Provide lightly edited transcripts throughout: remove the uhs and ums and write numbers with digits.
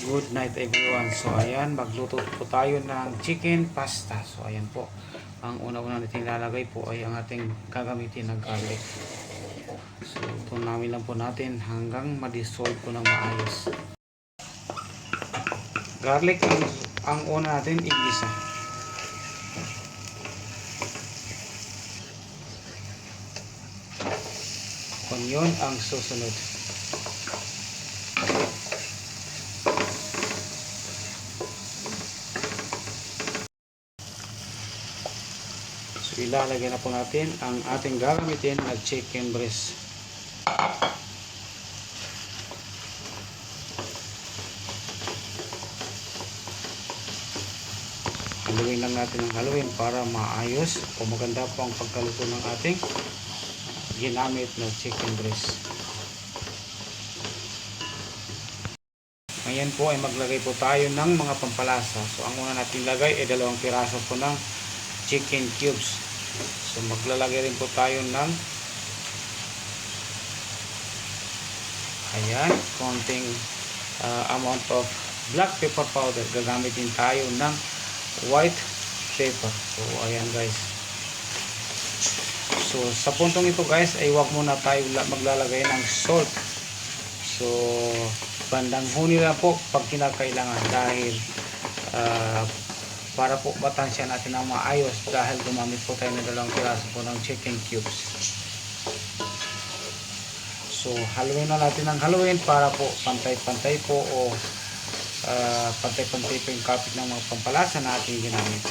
Good night everyone. So ayan, magluto po tayo ng chicken pasta. So ayan po. Ang una-una natin lalagay po ay ang ating gagamitin na garlic. So ito namin lang po natin hanggang ma-dissolve po ng maayos. Garlic ang una natin igisa. Kung yun ang susunod. So ilalagay na po natin ang ating gagamitin na chicken breast. Haluin lang natin ang haluin para maayos o maganda po ang pagkaluto ng ating ginamit na chicken breast. Ngayon po ay maglagay po tayo ng mga pampalasa. So ang una natin lagay ay 2 piraso po ng chicken cubes. So maglalagay rin po tayo ng ayan, konting amount of black pepper powder. Gagamit din tayo ng white pepper. So ayan guys. So sa puntong ito guys ay huwag muna tayo maglalagay ng salt. So bandang huni lang po pag kinakailangan dahil para po matansya natin ang maayos dahil gumamit po tayo ng 2 piraso po ng chicken cubes. So haluin na natin ang haluin para po pantay-pantay po o pantay-pantay po yung kapit ng mga pampalasa na ating ginamit.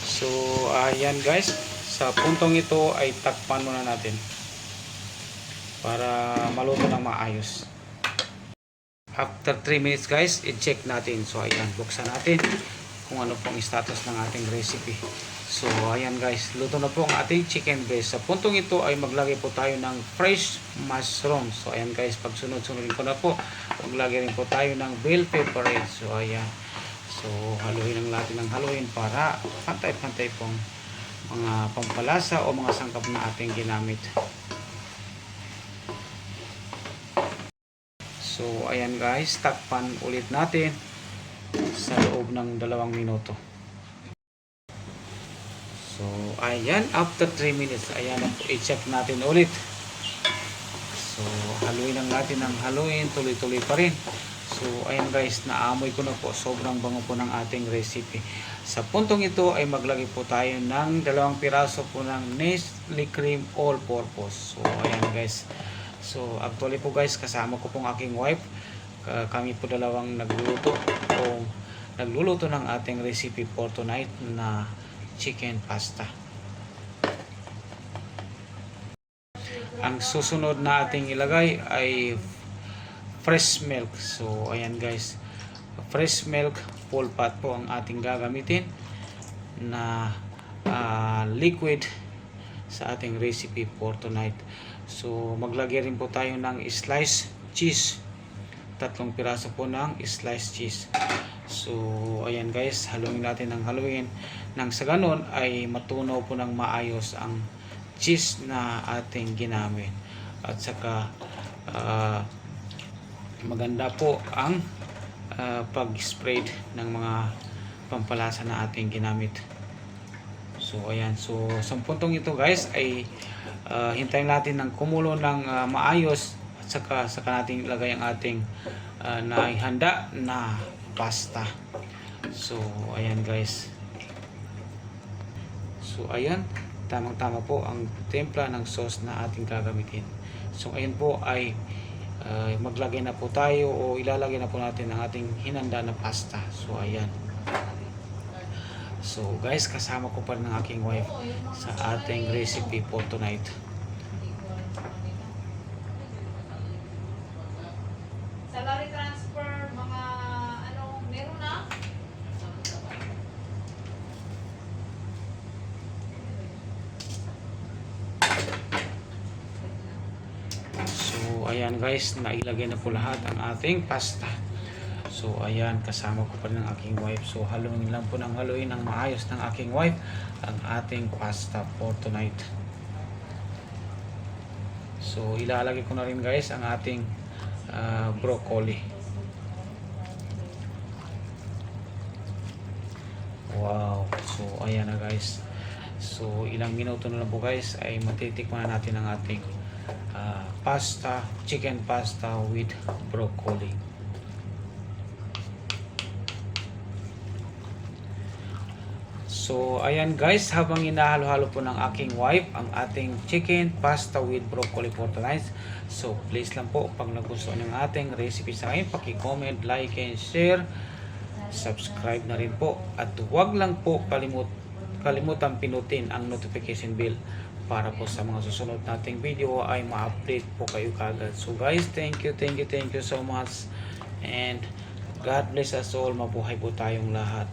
So ayan guys, sa puntong ito ay takpan muna natin para maluto ng maayos. After 3 minutes guys, i-check natin. So ayan, buksan natin kung ano pong status ng ating recipe. So ayan guys, luto na po ang ating chicken breast. Sa puntong ito ay maglagay po tayo ng fresh mushroom. So ayan guys, pag sunod-sunodin ko na po, maglagay rin po tayo ng bell pepper. So ayan, so haluin lang natin ng haluin para pantay-pantay pong mga pampalasa o mga sangkap na ating ginamit. So ayan guys, takpan ulit natin sa loob ng 2 minuto. So ayan, after 3 minutes, ayan, i-check natin ulit. So haluin lang natin ng haluin, tuloy-tuloy pa rin. So ayan guys, naamoy ko na po, sobrang bango po ng ating recipe. Sa puntong ito ay maglagay po tayo ng 2 piraso po ng Nestle Cream All Purpose. So ayan guys. So actually po guys, kasama ko pong aking wife. Kami po dalawang nagluluto ng ating recipe for tonight na chicken pasta. Ang susunod na ating ilagay ay fresh milk. So ayan guys, fresh milk full fat po ang ating gagamitin na liquid sa ating recipe for tonight. So maglagay rin po tayo ng sliced cheese, 3 piraso po ng sliced cheese. So ayan guys, haluin natin ng haluin nang sa ganon ay matunaw po ng maayos ang cheese na ating ginamit, at saka maganda po ang pag-spread ng mga pampalasa na ating ginamit. So ayan, so sa puntong ito guys ay hintayin natin ng kumulo ng maayos, at saka natin ilagay ang ating naihanda na pasta. So ayan guys. So ayan, tamang-tama po ang timpla ng sauce na ating gagamitin. So ayan po ay maglagay na po tayo o ilalagay na po natin ang ating hinanda na pasta. So ayan. So guys, kasama ko pa rin ng aking wife sa ating recipe for tonight. Salary transfer, mga ano, meron na? So ayan guys, nailagay na po lahat ang ating pasta. So ayan, kasama ko pa rin ang aking wife. So haluin lang po ng haluin ng maayos ng aking wife ang ating pasta for tonight. So ilalagay ko na rin guys ang ating broccoli. Wow. So ayan na guys. So ilang minuto na lang po guys ay matitikman na natin ang ating pasta, chicken pasta with broccoli. So ayan guys, habang hinahalo-halo po ng aking wife ang ating chicken pasta with broccoli for tonight. So please lang po, pag nagustuhan ng ating recipe sa akin, paki-comment, like and share. Subscribe na rin po at huwag lang po kalimutan pinutin ang notification bell para po sa mga susunod nating video ay ma-update po kayo kagad. So guys, thank you so much and God bless us all. Mabuhay po tayong lahat.